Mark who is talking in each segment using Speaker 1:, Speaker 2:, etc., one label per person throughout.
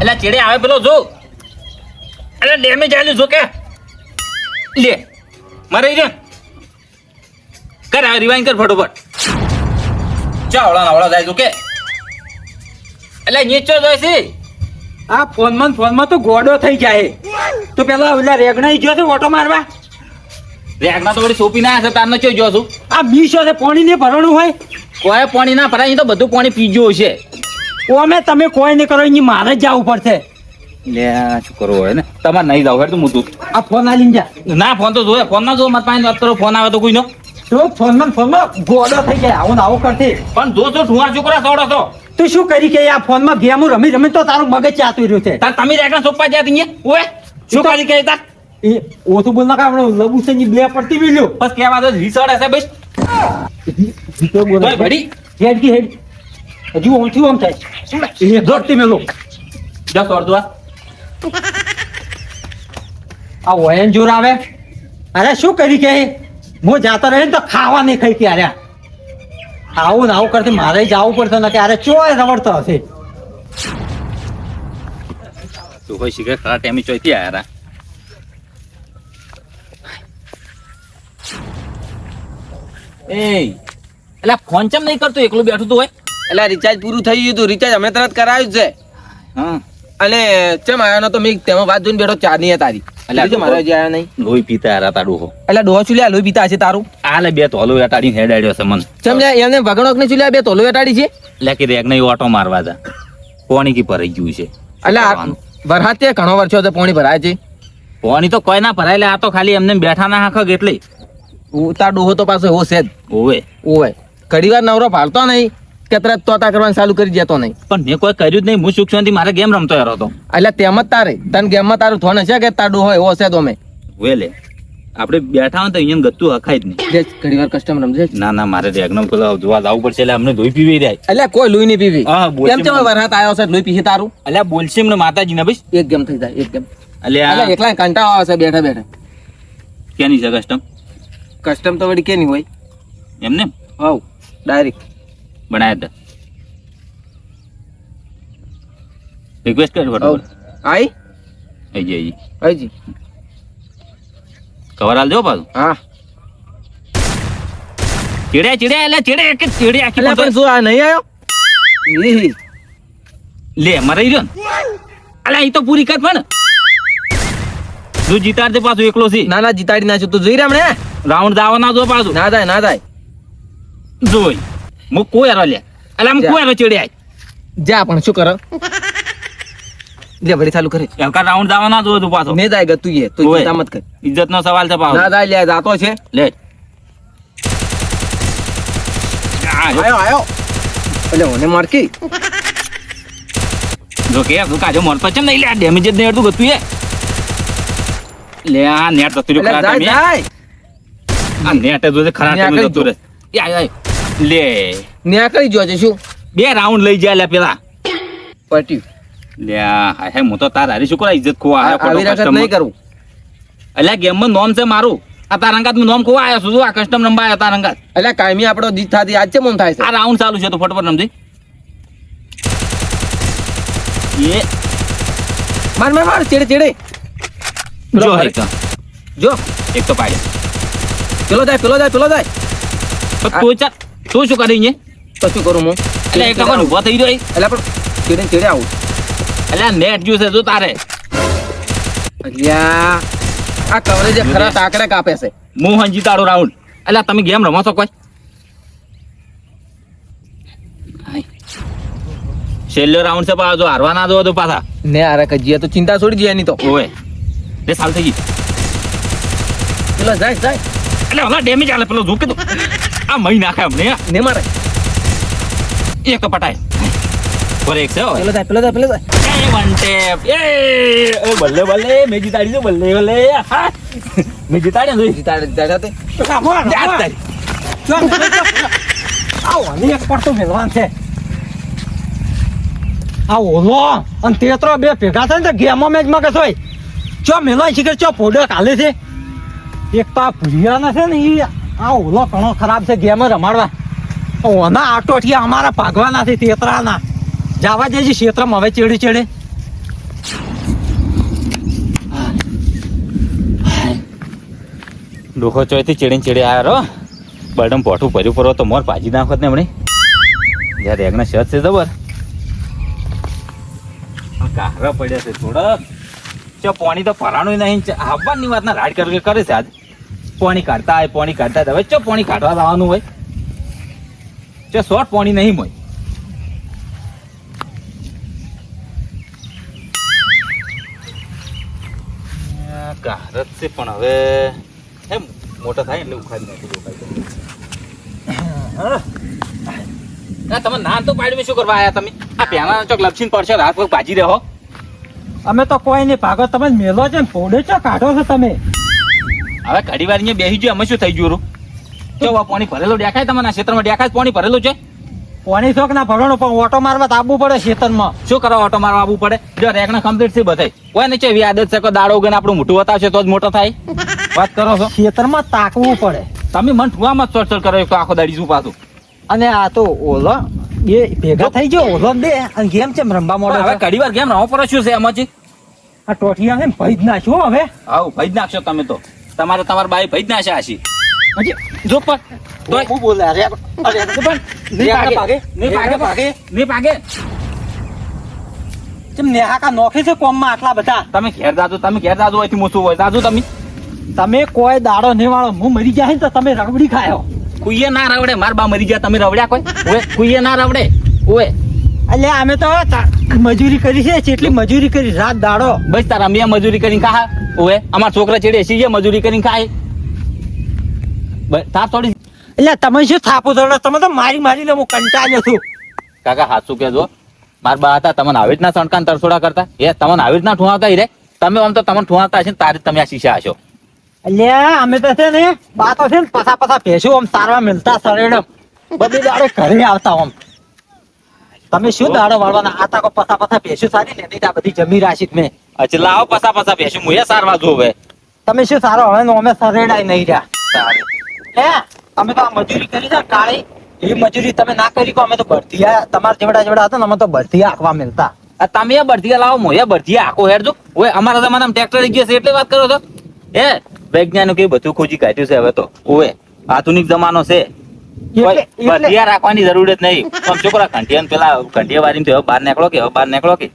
Speaker 1: એટલે ચેડે આવે પેલો જો એટલે ડેમેજ આલ્યું જો કે લે મારે રે કર આવે રિવાઇન્ડ કર ફટોફટ ચાવડા નાવડા જાય જો કે એટલે નીચો જાય છે
Speaker 2: આ ફોનમાં તો ગોડો થઈ જાય તો પેલા ઓલા રેગણા ગયો છે ઓટો મારવા
Speaker 1: રેગના તો વળી સોપી ના હશે તારનો ચો જો છું
Speaker 2: આ બીસો છે પાણી ને ભરવાનું હોય
Speaker 1: કોઈ પાણી ના ભરાય તો બધું પાણી પીજો છે
Speaker 2: ઓમે તમે કોઈ નહીં કરો એની મારે જ જવું પડશે
Speaker 1: લે શું કરવું હોય ને તમારે નહીં જાવ હેડ તો મૂતું
Speaker 2: આ ફોન આલીને જા
Speaker 1: ના ફોન તો જોયે ફોન ના જો મત પાસે વાત કરો ફોન આવે તો કોઈનો
Speaker 2: તો ફોનમાં ગોડો થઈ જાય આવું ને આવું કરતી
Speaker 1: પણ જો તો ઠુવાર છોકરા સોડો છો
Speaker 2: તું શું કરી કે આ ફોનમાં ગેમ રમી તો તારું મગજ ચાતું રહ્યું છે
Speaker 1: તાર તમે રેગના સોપા જ્યાં અહીંયા ઓએ શું કરી કે તા
Speaker 2: એ ઓછું બોલ ના આપણે લબુસની બે પડતી મિલ્યો
Speaker 1: બસ કેવા તો રીસડ હશે બસ ભાઈ ભડી
Speaker 2: હેડ કી હેડ હજુ ઓછું આમ થાય શું એ દોડતી મેલો
Speaker 1: જા સોડ દો
Speaker 2: આ વયન જોર આવે અરે શું કરી કે હું જાતો રહે ને તો ખાવા નહીં ખાઈ કે અરે આવું ને આવું કરતી મારે જવું પડશે ને કે અરે ચોય રવડતો હશે
Speaker 1: તું કોઈ શીખે ખરા ટાઈમે ચોઈથી આયા એ એટલે ફોન ચમ નહીં કરતો એકલું બેઠું તું હોય
Speaker 3: એટલે રિચાર્જ પૂરું થઈ ગયું હતું રિચાર્જ અમે તરત કરાવ્યું જ છે
Speaker 1: હા
Speaker 3: અને ચમ આવ્યો નતો મેં તેમાં વાત જોઈને બેઠો ચા નહીં તારી એટલે મારો હજી આવ્યો નહીં
Speaker 1: લોહી પીતા આરા તાડું હો
Speaker 3: એટલે ડોહો ચુલ્યા લોહી પીતા હશે તારું
Speaker 1: આલે બે તોલો વેટાડીને હેડ આડ્યો છે મન
Speaker 3: ચમ લે એમને ભગણોક ને ચુલ્યા બે તોલો વેટાડી છે
Speaker 1: એટલે કે રેગ નહીં ઓટો મારવા જા પોણી કી ભરાઈ ગયું છે
Speaker 3: એટલે ભરાતે ઘણો વર્ષો તો પોણી ભરાય છે
Speaker 1: પોણી તો કોઈ ના ભરાય લે આ તો ખાલી એમને બેઠા ના હાખક એટલે
Speaker 3: તાર ડોહો તો પાછો એવો છે જ
Speaker 1: ઓવે
Speaker 3: ઓવે ઘડી વાર નવરો ભાળતો નહીં કે તરત તોતા કરવાનું ચાલુ કરી જતો નહીં
Speaker 1: પણ મેં કોઈ કર્યું જ નહીં હું સુખ શાંતિ મારે ગેમ રમતો યાર હતો
Speaker 3: એટલે તેમ જ તારે તને ગેમમાં તારું થોન હશે કે તાર ડોહો એવો છે તો અમે
Speaker 1: વેલે આપણે બેઠા હોય તો અહીંયા ગતું હખાય જ નહીં
Speaker 3: ઘડી વાર કસ્ટમ રમજે
Speaker 1: ના ના મારે રેગનો પેલો જોવા જવું પડશે એટલે અમને ધોઈ પીવી રહ્યા
Speaker 3: એટલે કોઈ લોહી નહીં પીવી
Speaker 1: હા, બોલશે
Speaker 3: કેમ ચમ વરસાદ આવ્યો છે લોહી પીએ તારું
Speaker 1: એટલે બોલશે એમને માતાજી ને ભાઈ
Speaker 3: એક ગેમ થઈ જાય એક ગેમ
Speaker 1: એટલે
Speaker 3: એટલે એકલા કંટાળો આવે છે બેઠા બેઠા
Speaker 1: ક્યાંની છે કસ્ટમ
Speaker 3: કસ્ટમ તો વળી કેની હોય
Speaker 1: એમને
Speaker 3: હવ ડાયરેક્ટ
Speaker 1: બનાયા હતા રિક્વેસ્ટ કર ફટાફટ
Speaker 3: આઈ
Speaker 1: આઈ
Speaker 3: હજી
Speaker 1: કવર હાલ જો પાછું
Speaker 3: હા
Speaker 1: ચીડે એટલે ચીડે કે ચીડે આખી
Speaker 3: એટલે પણ શું આ નહીં આવ્યો
Speaker 1: લે મરાઈ રહ્યો ને અલા ઈ તો પૂરી કર પણ જો જીતાડ દે પાછું એકલો છે
Speaker 3: ના ના જીતાડી નાખ્યું તું જોઈ રહ્યા હમણે
Speaker 1: રાઉન્ડ દાવા ના જો પાછું
Speaker 3: ના થાય ના થાય
Speaker 1: જોઈ મુ કોઈ હારો લે અલા મુ કોઈ હારો ચીડે આય
Speaker 3: જા પણ શું કરો લે વળી ચાલુ કરે
Speaker 1: એમ કા રાઉન્ડ દાવા ના જો તું પાછો
Speaker 3: મેં જાય ગતું એ તું
Speaker 1: ઓય.
Speaker 3: ચિંતા મત કર
Speaker 1: ઇજ્જત નો સવાલ છે પાછો
Speaker 3: ના થાય લે જાતો છે
Speaker 1: લે
Speaker 3: આયો એટલે મને મારકી
Speaker 1: જો કે તું કાજો મરતો છે નહીં લે ડેમેજ જ નહીં અડતું ગતું એ લે આ નેટ તો તું
Speaker 3: એટલે
Speaker 1: ખરા
Speaker 3: જાય
Speaker 1: તમે
Speaker 3: જાય
Speaker 1: આ નેટ જો ખરા તમે
Speaker 3: ન્યા
Speaker 1: તો તું રે આય લે
Speaker 3: ન્યા કરી જો છે શું
Speaker 1: બે રાઉન્ડ લઈ જાય લે પેલા
Speaker 3: પટ્યું
Speaker 1: લે હા હે હું તો તાર હારી શું કરા ઇજ્જત ખોવા આયો
Speaker 3: આવી રકત નહીં કરવું
Speaker 1: એટલે ગેમ માં નોમ છે મારું આ તારંગાત માં નોમ ખોવા આયો છું આ કસ્ટમ નંબર આયો તારંગાત
Speaker 3: એટલે કાયમી આપણો જીત થાતી આજ છે મન થાય છે
Speaker 1: આ રાઉન્ડ ચાલુ છે તો ફટફટ રમજી એ
Speaker 3: માર માર માર ચેડે ચેડે
Speaker 1: જો એક
Speaker 3: જો
Speaker 1: એક તો પાડે
Speaker 3: પેલો જાય પેલો જાય પેલો જાય
Speaker 1: તું ચાલ તું શું કરી ને
Speaker 3: તો શું કરું હું
Speaker 1: એટલે એક પણ ઉભો થઈ રહ્યો
Speaker 3: એટલે પણ ચેડે ચેડે આવું
Speaker 1: એટલે નેટ જ્યુ છે જો તારે
Speaker 3: અલ્યા આ કવરેજ ખરા તાકડે કાપે છે
Speaker 1: હું હંજી તારો રાઉન્ડ એટલે તમે ગેમ રમો છો કોઈ છેલ્લો રાઉન્ડ છે પાછો હારવા ના દો તો પાછા
Speaker 3: ને આરે કજીયા તો ચિંતા છોડી દે એની તો
Speaker 1: ઓય લે સાલ થઈ ગઈ
Speaker 3: પેલો જાય જાય
Speaker 1: એટલે ઓલા ડેમેજ આલે પેલો ઝૂકી દો આ મહી નાખે અમને
Speaker 3: ને મારે
Speaker 1: એક પટાય પર એક છે ઓય
Speaker 3: પેલો જાય પેલો જાય પેલો જાય
Speaker 1: એ વન ટેપ એ બલ્લે બલ્લે મે જીતાડી દો બલ્લે બલ્લે હા મે જીતાડ્યા જોઈ
Speaker 3: જીતાડે જીતાડે
Speaker 2: આવો ને એક પડતો મેલવાન છે આ ઓલો અને તેતરો બે ભેગા થાય ને તો ગેમો મેચમાં કે હોય ચો મેલો શીખર ચો ફોડો કાલે છે એક તો આ ભૂરિયાના છે ને એ આ ઓલો ઘણો ખરાબ છે ગેમ રમાડવા ઓના આટોઠિયા અમારા ભાગવાના છે તેતરાના જવા દેજી ક્ષેત્રમાં હવે ચેડે ચેડે
Speaker 1: ડોહો ચોયથી ચીડીને ચીડી આવ્યો રો બડમ પોઠું ભર્યું પરો તો મોર ભાજી નાખત ને હમણે યાર રેગના શર્ટ છે જબર કાહરા પડ્યા છે થોડા ચો પાણી તો ભરાણું નહીં આવવાની વાત ના રાડ કરે છે આજ પાણી કાઢતા હોય પાણી કાઢતા હવે ચો પાણી કાઢવા લાવવાનું હોય ચો શોર્ટ પાણી નહીં હોય કાહરત છે પણ હવે એમ મોટા થાય એટલે ઉખાડી નાખી તમે નાન તો પાડી શું કરવા આયા તમે આ પેલા ચોક લપસીને પડશે રાત વખત ભાજી રહ્યો
Speaker 2: અમે તો કોઈ નહીં ભાગો તમે મેલો છે ને ફોડે ચો કાઢો છો તમે
Speaker 1: હવે ઘડી વાર અહીંયા બેસી ગયો અમે શું થઈ ગયું કેવું પાણી ભરેલું દેખાય તમારા ક્ષેત્રમાં દેખાય પાણી ભરેલું છે
Speaker 2: પાણી શોખ ના ભરવાનો પણ ઓટો મારવા તો આવવું પડે ખેતરમાં
Speaker 1: શું કરવા ઓટો મારવા આવવું પડે જો રેકના કમ્પ્લીટ છે બધાય કોઈ ને ચેવી આદત છે કે દાડો ઉગીને આપણું મોટું બતાવશે તો જ મોટો થાય વાત કરો છો
Speaker 2: ખેતરમાં તાકવું પડે
Speaker 1: તમે મન ઠુવામાં જ ચડચડ કરો તો આખો દાડી શું પાછું
Speaker 2: અને આ તો ઓલો બે ભેગા થઈ ગયો ઓલો બે અને ગેમ છે રમવા મોડે
Speaker 1: હવે ઘડી વાર કેમ રમવા પડે શું છે એમાંથી
Speaker 2: આ ટોટિયા ને ભઈ જ નાખ્યો હવે
Speaker 1: આવું ભઈ જ નાખશો તમે તો તમારા બાઈ ભઈ જ નાખ્યા હશી
Speaker 2: હજી
Speaker 1: જો પણ તોય
Speaker 2: હું બોલે અરે અરે પણ નહીં ભાગે
Speaker 1: નહીં ભાગે
Speaker 2: જેમ નેહાકા નોખે છે કોમમાં આટલા બધા
Speaker 1: તમે ઘેર દાદુ અહીંથી મોસું હોય દાદુ
Speaker 2: તમે કોઈ દાડો નહીં વાળો હું મરી જાય ને તો તમે રગડી ખાયો
Speaker 1: કુઈએ ના રવડે માર બા મરી ગયા તમે રવડ્યા કોઈ ઓએ કુઈએ ના રવડે ઓએ
Speaker 2: એટલે અમે તો મજૂરી કરી છે કેટલી મજૂરી કરી રાત દાડો
Speaker 1: બસ તાર અમે મજૂરી કરીને ખા ઓએ અમાર છોકરા ચેડે સી મજૂરી કરીને ખાય તાર થોડી
Speaker 2: એટલે તમે શું થાપો થોડો તમે તો મારી હું કંટાળ્યો છું
Speaker 1: કાકા હાચું કેજો માર બા હતા તમને આવી રીતના સણકાન તરસોડા કરતા એ તમને આવી રીતના ઠુવાવતા રે તમે આમ તો તમને ઠુવાવતા હશે ને તારે તમે આ શીશા હશો
Speaker 2: એટલે અમે તો છે ને બાતો છે ને પસા ભેંસું આમ સારવા મિલતા સરેડમ બધી દાડે ઘરે આવતા આમ તમે શું દાડો વાળવાના આ તાકો પસા ભેંસું સારી ને આ બધી જમી રાશી મેં
Speaker 1: અચ્છા લાવો પસા બેસું હું એ સારવા જોવે
Speaker 2: તમે શું સારો હવે અમે સરેડાય નહીં રહ્યા હે અમે તો આ મજૂરી કરી છે કાળી એ મજૂરી તમે ના કરી કો અમે તો ભરતીયા તમારા જેવડા હતા ને અમે તો ભરતીયા આખવા મિલતા
Speaker 1: તમે એ ભરતીયા લાવો મોયા ભરતીયા આખો હેડ જો ઓય અમારા જમાનામાં ટ્રેક્ટર ગયા છે એટલે વાત કરો છો એ વૈજ્ઞાનિક એ બધું ખોજી કાઢ્યું છે હવે તો ઓય આધુનિક જમાનો છે ભરતીયા રાખવાની જરૂર જ નહીં પણ છોકરા ઘંટિયા વાળી તો બહાર નીકળો કે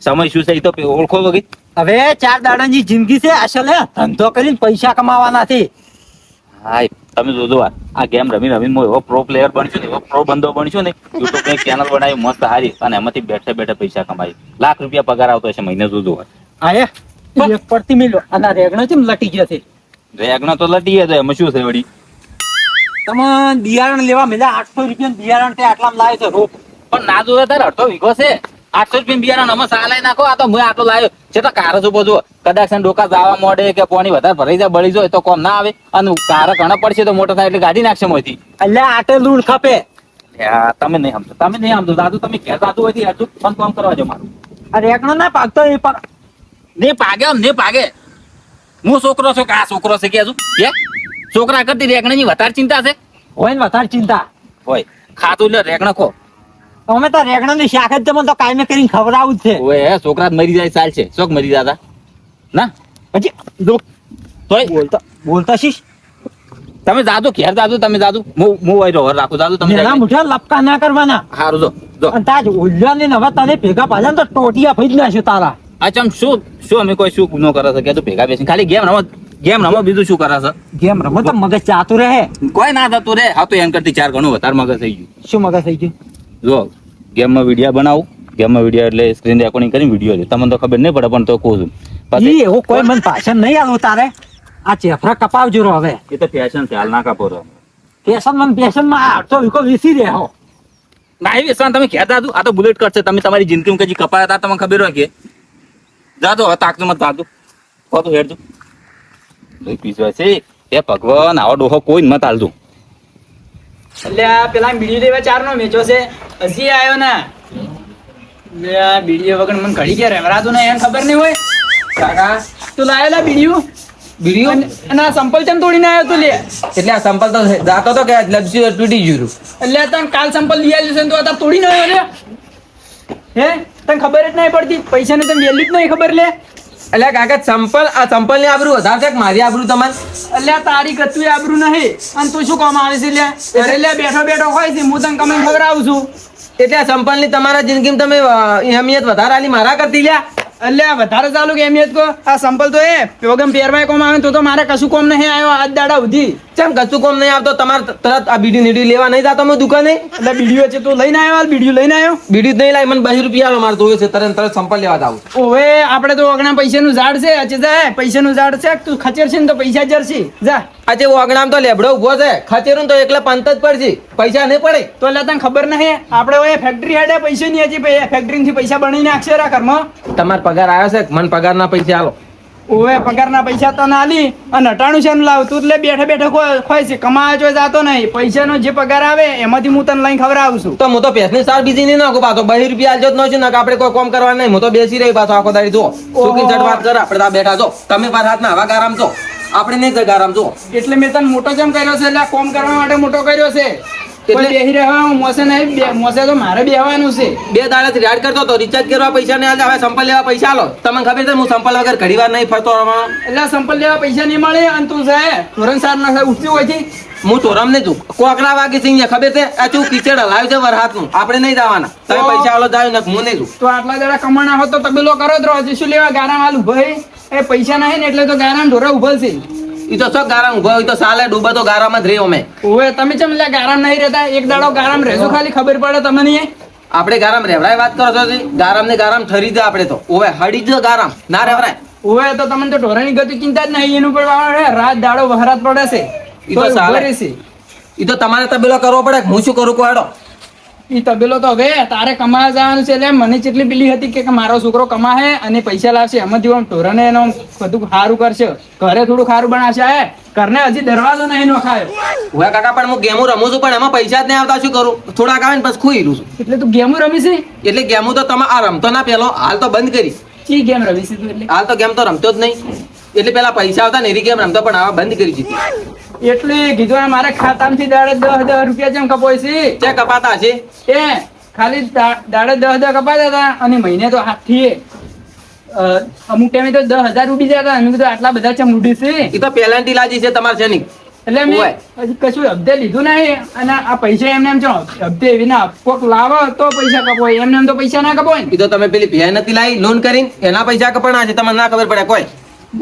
Speaker 1: સમય શું છે એ તો ઓળખો વગી
Speaker 2: હવે 4 દાડાની જિંદગી છે અસલ હે ધંધો કરીને પૈસા કમાવાના છે
Speaker 1: હાય તમે જોજો આ ગેમ રમી હું એવો પ્રો પ્લેયર બનશું ને એવો પ્રો બંદો બનશું ને યુટ્યુબ ની ચેનલ બનાવી મસ્ત હારી અને એમાંથી બેઠે પૈસા કમાઈ લાખ રૂપિયા પગાર આવતો હશે મહિને જોજો
Speaker 2: આયે એક પડતી મિલો અને રેગણો કેમ લટી ગયો છે
Speaker 1: રેગણો તો લટી ગયો એમાં શું છે વળી
Speaker 2: તમે બિયારણ લેવા મળ્યા 800 રૂપિયા બિયારણ તે આટલામાં લાવે છે રોપ
Speaker 1: પણ ના જોવે તારે અડધો વીઘો છે 800 રૂપિયા બિયારણ અમે સાલાઈ નાખો આ તો હું આટલો લાવ્યો છે તો કાર જ ઉભો જો કદાચ ડોકા જવા મોડે કે પાણી વધારે ભરાઈ જાય બળી જાય તો કોમ ના આવે અને કાર ઘણા પડશે તો મોટો થાય એટલે ગાડી નાખશે મોથી
Speaker 2: એટલે આટે લૂણ ખપે
Speaker 1: તમે નહીં સમજો દાદુ તમે ઘેર દાદુ હોય હજુ પણ કામ કરવા જો મારું
Speaker 2: આ રેગણો ના પાકતો એ પર
Speaker 1: ને પાગે હું છોકરો છું કે આ છોકરો છે કે હજુ છોકરા કરતી રેગણાની વધારે ચિંતા છે
Speaker 2: હોય ને વધારે ચિંતા
Speaker 1: હોય ખાતું એટલે રેગણા ખો
Speaker 2: અમે તો રેગણા ની શાક જ તમને તો કાયમે કરીને ખવડાવું જ છે
Speaker 1: ઓય છોકરા મરી જાય ચાલ છે શોક મરી જાતા ના
Speaker 2: પછી જો
Speaker 1: તોય
Speaker 2: બોલતા શીશ
Speaker 1: તમે જાદુ ઘેર જાદુ તમે જાદુ હું હોય રોહર રાખું જાદુ તમે
Speaker 2: એના મુઠા લપકા ના કરવાના
Speaker 1: હારું જો
Speaker 2: અને તાજ ઉલ્યા ને હવે તને ભેગા પાડ્યા ને તો ટોટિયા ફઈ જ નાખ્યો તારા
Speaker 1: અચમ શું અમે કોઈ શું ગુનો કરે છે કે તું ભેગા બેસી ખાલી ગેમ રમો બીજું શું કરે છે
Speaker 2: ગેમ રમો તો મગજ ચાતું રહે
Speaker 1: કોઈ ના થતું રે હા તો એમ કરતી 4 ગણું વધારે મગજ થઈ ગયું
Speaker 2: શું મગજ થઈ ગયું
Speaker 1: જો ગેમમાં વિડીયો બનાવું ગેમમાં વિડીયો એટલે સ્ક્રીન રેકોર્ડિંગ કરીને વિડીયો લે તમને તો ખબર નહીં પડે પણ તો કહું છું
Speaker 2: પછી એવું કોઈ મને ભાષણ નહીં આવું તારે આ ચેફરા કપાવજો રો હવે
Speaker 1: એ તો ફેશન છે હાલ ના કાપો રહો
Speaker 2: ફેશન માં 800 વીકો વીસી રહ્યો
Speaker 1: ના એ વિશ્વાસ તમે ઘેર દાદુ આ તો બુલેટ કટ છે તમે તમારી જિંદગીમાં કજી કપાયા હતા તમને ખબર હોય કે જાદો તાકતું મત દાદુ તો હેડજો પીસવા છે એ ભગવાન આવો ડોહો કોઈ મત હાલતું
Speaker 4: એટલે આ પેલા બીડીઓ લેવા 4 નો મેચો છે હજી આવ્યો ને આ બીડીઓ વગર મને ઘડી કે રેમરાતું ને એને ખબર નહીં હોય કાકા તું લાયેલા બીડીઓ અને આ સંપલ ચમ તોડીને આવ્યો તું લે
Speaker 3: એટલે આ સંપલ તો દાતો તો કે લપસી તૂટી ગયું
Speaker 4: એટલે તને કાલ સંપલ લઈ આવ્યું છે ને તું અત્યારે તોડીને આવ્યો લે હે તને ખબર જ નહીં પડતી પૈસાને તને વેલ્યુ જ નહીં ખબર લે
Speaker 3: એટલે કાકા સંપલ ની આબરૂ વધારે છે કે મારી આબરૂ તમારે?
Speaker 4: અલ્યા તારી કતું આબરૂ નહીં અને તું શું કામ આવે છે લ્યા અરે લ્યા બેઠો બેઠો હોય છે હું તને કમે ખવડાવું છું
Speaker 3: એટલે આ સંપલ ની તમારા જિંદગીમાં તમે અહેમિયત વધારે આલી મારા કરતી લ્યા.
Speaker 4: અલ્યા વધારે ચાલુ કે એમિયત કો આ સંપલ તો એ પ્રોગ્રામ પહેરવાય કોમ આવે તો મારે કશું કોમ નહીં આવ્યો આજ દાડા સુધી.
Speaker 3: ચમ કશું કોમ નહીં આવતો તમારે તરત આ બીડી નીડી લેવા નહીં જાતો મેં દુકાને?
Speaker 4: એટલે બીડીઓ છે તું લઈને આવ્યો બીડીઓ લઈને આવ્યો
Speaker 3: બીડી જ નહીં લાવી મને 2 રૂપિયા આલો મારે જોવે છે તરત સંપલ લેવા જાવું.
Speaker 4: ઓવે આપણે તો ઓગણા પૈસાનું ઝાડ છે અચે જાય પૈસાનું ઝાડ છે તું ખચેર છે ને તો પૈસા જરસી જા
Speaker 3: આજે ઓગણામ તો લેબડો ઉભો છે ખચેરું તો એકલા પંત જ પડશે પૈસા નહીં પડે.
Speaker 4: તો એટલે તને ખબર નહીં આપણે ઓય ફેક્ટરી હેડે પૈસા નહીં હજી ફેક્ટરી થી પૈસા બની નાખશે રા ઘરમાં.
Speaker 3: તમાર પગાર આવ્યો છે મને પગારના પૈસા આલો.
Speaker 4: ઓવે પગારના પૈસા તો ના આલી અને 98 લાવ તું એટલે બેઠા બેઠા ખોય છે કમાવા જો જાતો નહીં પૈસાનો જે પગાર આવે એમાંથી હું તને લઈને ખવડાવું છું.
Speaker 3: તો હું તો ભેંસની સાર બીજી નહીં નાખું પાછો 2 રૂપિયા આલજો જ ન છે આપણે કોઈ કામ કરવા નહીં હું તો બેસી રહી પાછો આખો દાડી જો સુકી ચટ વાત કર આપણે બેઠા છો તમે પાછા હાથના હવા ગારામ છો આપણે નહીં ગારામ છો.
Speaker 4: એટલે મેં તને મોટો જેમ કર્યો છે એટલે કોમ કરવા માટે મોટો કર્યો છે એટલે બેહી રહેવા મોસે નહીં મોસે તો મારે બેહવાનું છે.
Speaker 3: 2 દાડાથી રાડ કરતો તો રિચાર્જ કરવા પૈસા નહીં આલતા હવે સંપલ લેવા પૈસા આલો. તમને ખબર છે હું સંપલ વગર ઘડીવાર નહીં ફરતો રમવાનો.
Speaker 4: એટલે સંપલ લેવા પૈસા નહીં મળે અને તું જાય ધોરણ 4 ના ઉઠતી હોય છે
Speaker 3: હું તોરમ ને છું કોકરા વાગે સિંહ ખબર છે આ ચૂ કિચડ હલાવ્યું છે વરહાતનું આપણે નહીં જવાના તમે પૈસા આલો જાય ને હું નહીં છું.
Speaker 4: તો આટલા દાડા કમાણા હોત તો તબેલો કરો જ રહો શું લેવા ગારામ આલું ભાઈ એ પૈસા નહીં ને એટલે તો ગારામ ઢોરા ઉભલ છે.
Speaker 3: ઈ તો શું ગારામ ઉભો હોય તો સાલે ડૂબા તો ગારામાં જ રહ્યો મેં.
Speaker 4: ઓવે તમે ચમ લે ગારામ નહીં રહેતા એક દાડો ગારામ રહેજો ખાલી ખબર પડે તમને.
Speaker 3: આપણે ગારામ રેવડાય વાત કરો છો ગારામ ને ગારામ ઠરી દે આપણે તો ઓવે હડી જ ગારામ ના રેવરાય.
Speaker 4: ઓવે તો તમને તો ઢોરાની ગતિ ચિંતા જ નહીં એનું પણ રાત દાડો વહરાત પડે છે
Speaker 3: ઈ તો સાલે ઈ તો તમારે તબેલો કરવો પડે હું શું કરું કોડો.
Speaker 4: ઈ તબેલો તો હવે તારે કમાવા જવાનું છે એટલે મને જેટલી પેલી હતી કે મારો છોકરો કમાહે અને પૈસા લાવશે એમાંથી આમ ઢોરાને એનો બધું સારું કરશે ઘરે થોડું સારું બનાવશે હે ઘરને હજી દરવાજો નહીં નખાયો.
Speaker 3: ઓવે કાકા પણ હું ગેમો રમું છું પણ એમાં પૈસા જ નહીં આવતા શું કરું થોડાક આવે ને બસ ખુઈ રહ્યું છું.
Speaker 4: એટલે તું ગેમ રમી છે?
Speaker 3: એટલે ગેમો તો તમે આ રમતો ના પેલો હાલ તો બંધ કરી.
Speaker 4: ચી ગેમ રમી છે તું? એટલે
Speaker 3: હાલ તો ગેમ તો રમતો જ નહીં એટલે પેલા પૈસા આવતા ને એરી ગેમ રમતો પણ આવા બંધ કરી દીધી.
Speaker 4: એટલે કીધું આ મારે ખાતામાંથી દાડે 10,000 રૂપિયા જેમ કપાય છે
Speaker 3: ચે કપાતા છે
Speaker 4: એ ખાલી દાડે 10,000 કપાતા હતા અને મહિને તો હાથથી અમુક ટાઈમે તો 10,000 ઉડી જતા અમે કીધું આટલા બધા ચમ ઉડી છે
Speaker 3: ઈ તો પેલાન્ટી લાજી છે તમારે છે નહીં
Speaker 4: એટલે મેં હજી કશું હપ્તે લીધું નહીં અને આ પૈસા એમને એમ છો હપ્તે એવી ના કોક લાવો તો પૈસા કપાય એમને એમ તો પૈસા ના કપાય ને.
Speaker 3: ઈ તો તમે પેલી ભેય નથી લાવી લોન કરીને એના પૈસા કપાણા છે તમને ના ખબર પડે કોઈ.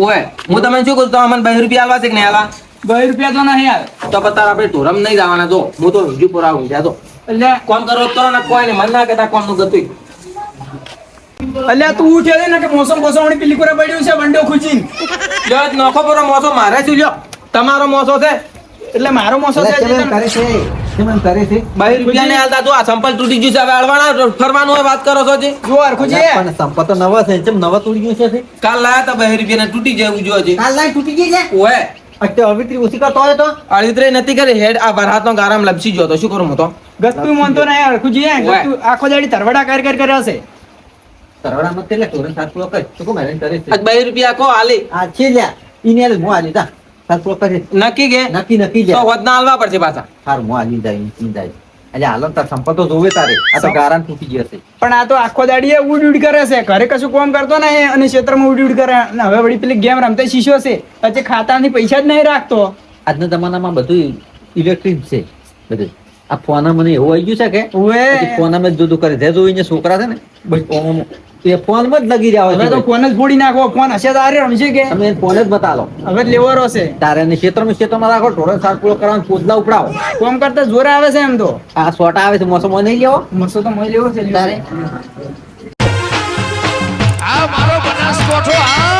Speaker 3: ઓય હું તમને શું કરું તમે મને 2 રૂપિયા આલવા છે કે નહીં આલવા?
Speaker 4: 2 રૂપિયા તો નહીં આવે
Speaker 3: તો પતાર આપણે ધોરમ નહીં જવાના જો હું તો હિજુ પર આવું ત્યાં તો
Speaker 4: એટલે
Speaker 3: કોમ કરો તો ને કોઈ ને મન ના કહેતા કોમ નું ગતું.
Speaker 4: અલ્યા તું ઉઠે ને કે મોસમ કોસમણી પેલી કોરે પડ્યું છે વંડો ખૂચીને
Speaker 3: જો નોખો પરો મોસો મારે શું લ્યો તમારો મોસો છે
Speaker 4: એટલે મારો મોસો છે જે તને-
Speaker 2: કરે છે કેમ કરે છે
Speaker 3: 2 રૂપિયા નહીં આલતા જો આ સંપલ તૂટી ગયું છે હવે અળવાના ફરવાનું હોય વાત કરો છો જી.
Speaker 4: જો હરખુજી
Speaker 2: પણ સંપત તો નવા છે જેમ નવા તોડી ગયું છે
Speaker 3: કાલ લાયા તા 2 રૂપિયા તૂટી જાય એવું જો છે
Speaker 2: કાલ લાઈ તૂટી ગઈ લે
Speaker 3: ઓય
Speaker 2: અત્યારે અવિત્રી ઓછી કરતો હોય તો
Speaker 3: અળિત્રે નથી કરી હેડ આ વરહાત નો ગારામ લપસી ગયો તો શું કરું હું તો
Speaker 4: ગત્તુ મોનતો નહીં હરખુજી ગત્તુ આખો દાડી તરવડા કર કર્યો છે
Speaker 2: તરવડામાં તેલે ધોરણ 7 પૂરો કર તો કો મેરેજ કરે છે
Speaker 3: આજ 2 રૂપિયા કો આલી
Speaker 2: આ છે લ્યા ઈને મો આલી તા 7 પૂરો કરે
Speaker 3: નક્કી કે
Speaker 2: નક્કી નક્કી
Speaker 3: તો
Speaker 2: લે
Speaker 3: વધના આલવા પડશે પાછા.
Speaker 2: હાર મો આલી જાય ઈ જાય એટલે હાલો તાર સંપત તો જોવે તારે આ તો ગારાન તૂટી ગયો છે
Speaker 4: પણ આ તો આખો દાડી ઉડ ઉડ કરે છે ઘરે કશું કામ કરતો નહીં અને ક્ષેત્રમાં ઉડ ઉડ કરે અને હવે વળી પેલી ગેમ રમતા શીશો છે પછી ખાતાની પૈસા જ નહીં રાખતો
Speaker 2: આજના જમાનામાં બધું ઇલેક્ટ્રિક છે બધું આ ફોનમાં મને એવું આવી ગયું છે કે
Speaker 4: ઓએ
Speaker 2: ફોનમાં જ જુદું કરે જે જોઈને છોકરા છે ને બસ ઓમ એ ફોનમાં જ લગી જાવ
Speaker 4: હવે તો ફોન જ ફોડી નાખો ફોન હશે તો આરે રમશે કે
Speaker 2: તમે ફોન જ બતાલો
Speaker 4: હવે લેવરો છે
Speaker 2: તારે એને ક્ષેત્રમાં રાખો થોડો સાર પૂરો કરવાનો પોદલા ઉપડાવો
Speaker 4: કોમ કરતા જોર આવે છે એમ તો
Speaker 2: આ સોટા આવે છે મોસમ નહીં લેવો
Speaker 4: મસ્તો તો મોય લેવો છે
Speaker 2: તારે
Speaker 5: આ મારો બનાસકોઠો આ